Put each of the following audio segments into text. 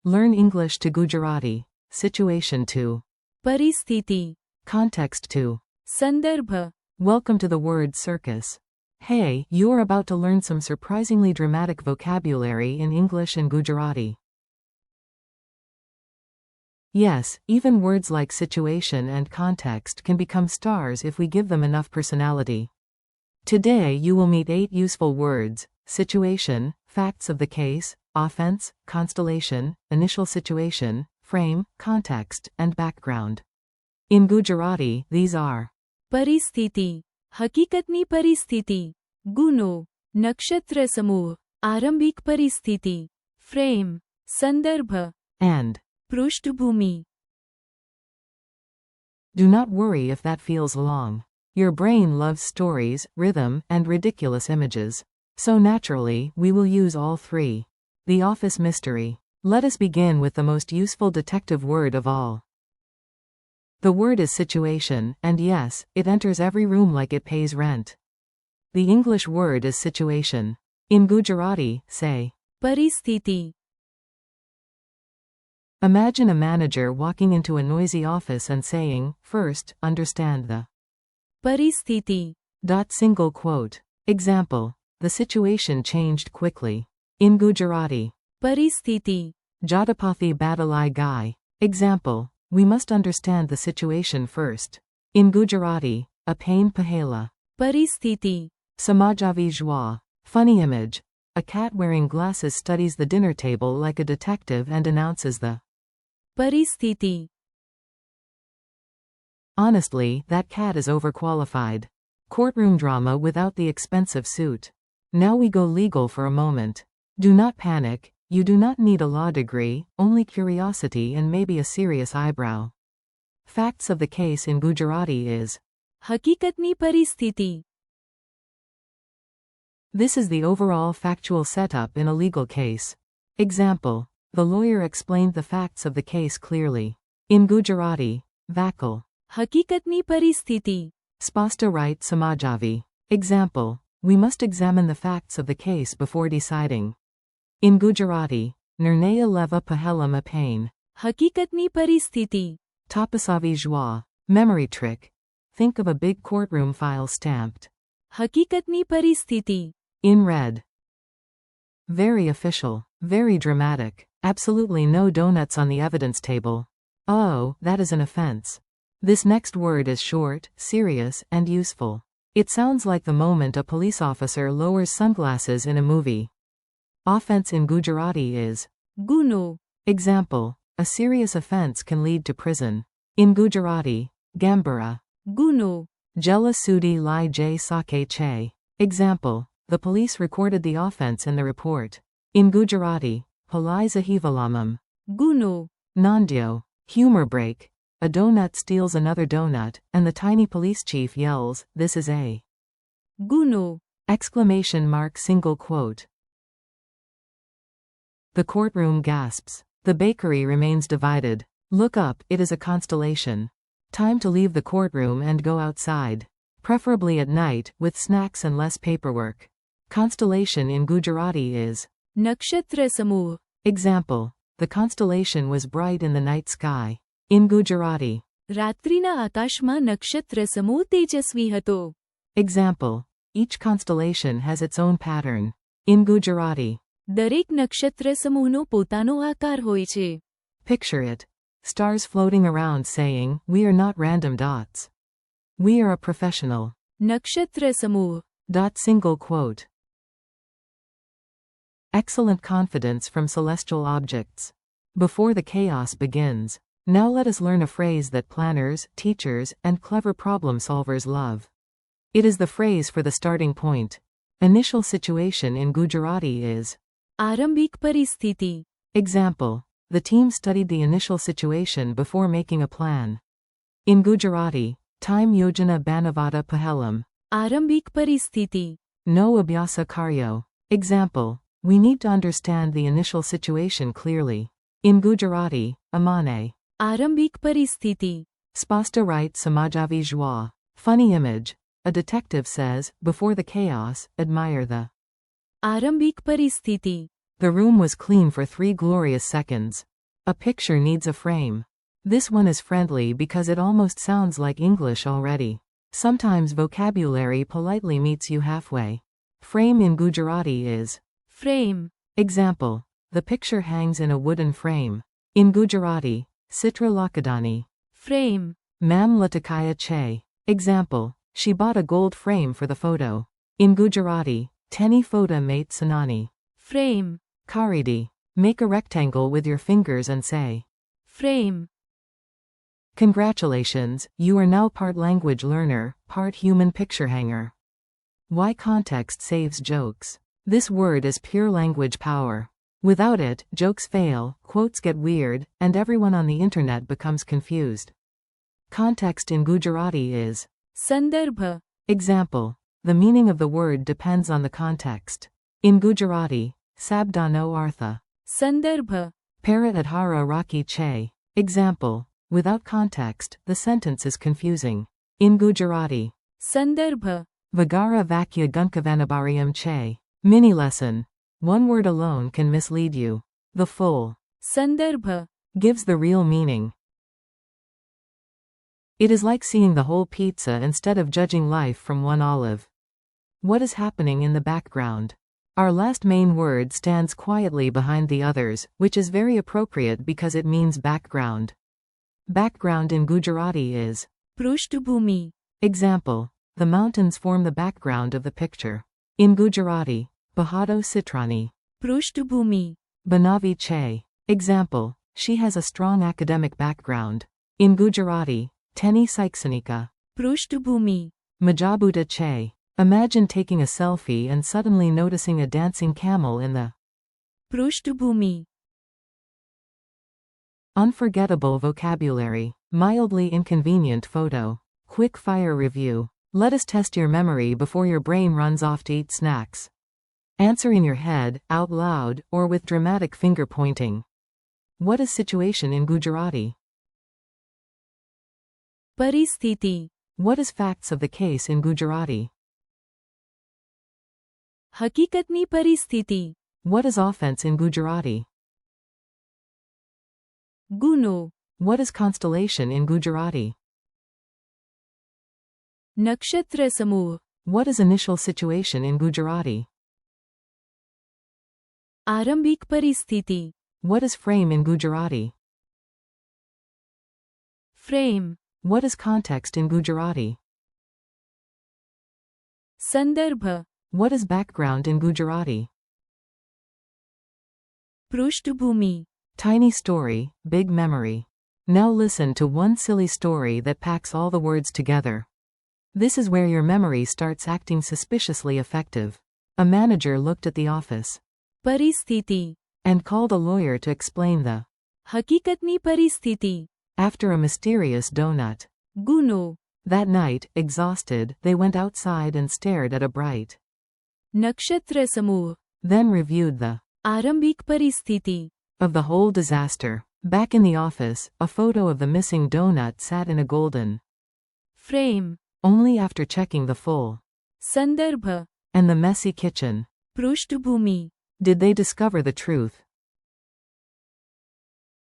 Learn English to Gujarati. Situation 2. परिस्थिति, Context 2. संदर्भ, Welcome to the word circus. Hey, you're about to learn some surprisingly dramatic vocabulary in English and Gujarati. Yes, even words like situation and context can become stars if we give them enough personality. Today you will meet 8 useful words: situation, facts of the case, offense, constellation, initial situation, frame, context, and background. In Gujarati, these are પરિસ્થિતિ, હકીકતની પરિસ્થિતિ, ગુનો, નક્ષત્ર સમૂહ, આરંભિક પરિસ્થિતિ, frame, સંદર્ભ, and. પૃષ્ઠભૂમિ. Do not worry if that feels long. Your brain loves stories, rhythm, and ridiculous images. So naturally, we will use all 3. The office mystery. Let us begin with the most useful detective word of all. The word is situation, and yes, it enters every room like it pays rent. The English word is situation. In Gujarati, say, પરિસ્થિતિ, imagine a manager walking into a noisy office and saying, first, understand the. પરિસ્થિતિ, Single quote. Example. The situation changed quickly. In Gujarati. પરિસ્થિતિ, Jatapathi Badalai Guy. Example. We must understand the situation first. In Gujarati. A pain pahela. પરિસ્થિતિ, Samajavi joie. Funny image. A cat wearing glasses studies the dinner table like a detective and announces the. પરિસ્થિતિ, Honestly, that cat is overqualified. Courtroom drama without the expensive suit. Now we go legal for a moment. Do not panic, you do not need a law degree, only curiosity and maybe a serious eyebrow. Facts of the case in Gujarati is. હકીકતની પરિસ્થિતિ, This is the overall factual setup in a legal case. Example. The lawyer explained the facts of the case clearly. In Gujarati. Vakil. હકીકતની પરિસ્થિતિ, Spasta right Samajavi. Example. We must examine the facts of the case before deciding. In Gujarati. Nirnaya leva pahelam a pain. હકીકતની પરિસ્થિતિ, Tapasavi joie. Memory trick. Think of a big courtroom file stamped. હકીકતની પરિસ્થિતિ, In red. Very official. Very dramatic. Absolutely no donuts on the evidence table. Oh, that is an offense. This next word is short, serious, and useful. It sounds like the moment a police officer lowers sunglasses in a movie. Offense in Gujarati is. ગુનો, Example. A serious offense can lead to prison. In Gujarati. Gambara. ગુનો, Jela sudi lai j sake che. Example. The police recorded the offense in the report. In Gujarati. Palai zahivalamam. ગુનો, Nandyo. Humor break. A donut steals another donut, and the tiny police chief yells, "This is a." ગુનો, Exclamation mark single quote. The courtroom gasps. The bakery remains divided. Look up, it is a constellation. Time to leave the courtroom and go outside. Preferably at night, with snacks and less paperwork. Constellation in Gujarati is. નક્ષત્ર સમૂહ, Example. The constellation was bright in the night sky. In Gujarati. રાત્રિના આકાશમાં નક્ષત્ર સમૂહ તેજસ્વી હતો. Example. Each constellation has its own pattern. In Gujarati. દરેક નક્ષત્ર સમૂહનો પોતાનો આકાર હોય છે. Picture it. Stars floating around saying, "We are not random dots. We are a professional." નક્ષત્ર સમૂહ, Single quote. Excellent confidence from celestial objects. Before the chaos begins. Now let us learn a phrase that planners, teachers, and clever problem solvers love. It is the phrase for the starting point. Initial situation in Gujarati is. આરંભિક પરિસ્થિતિ, Example. The team studied the initial situation before making a plan. In Gujarati. Time yojana banavada pahelam. આરંભિક પરિસ્થિતિ, No abhyasa karyo. Example. We need to understand the initial situation clearly. In Gujarati. Amane. આરંભિક પરિસ્થિતિ, Spasta right samajavi joie. Funny image. A detective says, before the chaos, admire the. આરંભિક પરિસ્થિતિ, The room was clean for 3 glorious seconds. A picture needs a frame. This one is friendly because it almost sounds like English already. Sometimes vocabulary politely meets you halfway. Frame in Gujarati is frame. example. The picture hangs in a wooden frame. In Gujarati, Citra Lakadani. Frame. Mam Latakaya Che. Example. She bought a gold frame for the photo. In Gujarati, Teni Photo Mate Sanani. Frame. Karidi. Make a rectangle with your fingers and say Frame. Congratulations, you are now part language learner, part human picture hanger. Why context saves jokes. This word is pure language power. Without it, jokes fail, quotes get weird, and everyone on the internet becomes confused. Context in Gujarati is Sandarbha. example. The meaning of the word depends on the context. In Gujarati, Sabdano Artha. Sandarbha. Parat Adhara Raki Che. Example. Without context, the sentence is confusing. In Gujarati, Sandarbha. Vagara Vakya Gunkavanabariam Che. Mini lesson. One word alone can mislead you. The full Sandarbha. gives the real meaning. It is like seeing the whole pizza instead of judging life from one olive. What is happening in the background? Our last main word stands quietly behind the others, which is very appropriate because it means background. Background in Gujarati is Prushtbhumi. example. The mountains form the background of the picture. In Gujarati, Bahado Citrani. Prushtbhumi. Banavi Che. Example. She has a strong academic background. In Gujarati, Teni Saiksanika. Prushtbhumi. Majabuta Che. Imagine taking a selfie and suddenly noticing a dancing camel in the Prushtbhumi. unforgettable vocabulary. Mildly inconvenient photo. Quick fire review. Let us test your memory before your brain runs off to eat snacks. Answer in your head, out loud, or with dramatic finger pointing. What is situation in Gujarati? Paristhiti. What is facts of the case in Gujarati? હકીકતની પરિસ્થિતિ. What is offense in Gujarati? ગુનો. What is constellation in Gujarati? નક્ષત્ર સમૂહ. What is initial situation in Gujarati? આરંભિક પરિસ્થિતિ. What is frame in Gujarati? Frame. What is context in Gujarati? સંદર્ભ. What is background in Gujarati? પૃષ્ઠભૂમિ. Tiny story, big memory. Now listen to one silly story that packs all the words together. This is where your memory starts acting suspiciously effective. A manager looked at the office પરિસ્થિતિ. and called a lawyer to explain the હકીકતની પરિસ્થિતિ. after a mysterious donut. ગુનો. That night, exhausted, they went outside and stared at a bright. નક્ષત્ર સમૂહ. Then reviewed the આરંભિક પરિસ્થિતિ. of the whole disaster. Back in the office, a photo of the missing donut sat in a golden frame. only after checking the full સંદર્ભ. and the messy kitchen. પૃષ્ઠભૂમિ. Did they discover the truth?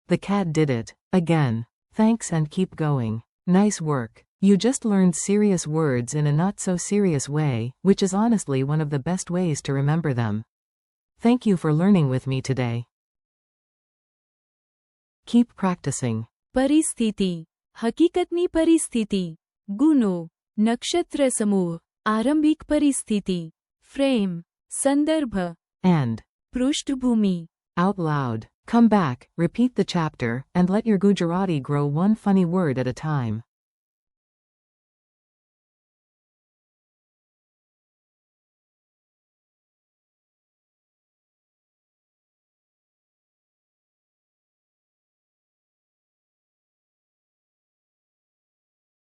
The cat did it. Again. Thanks and keep going. Nice work. You just learned serious words in a not so serious way, which is honestly one of the best ways to remember them. Thank you for learning with me today. Keep practicing. પરિસ્થિતિ. હકીકતની પરિસ્થિતિ. ગુનો. નક્ષત્ર સમૂહ. આરંભિક પરિસ્થિતિ. Frame. સંદર્ભ. And પૃષ્ઠભૂમિ. out loud. Come back, repeat the chapter, and let your Gujarati grow one funny word at a time.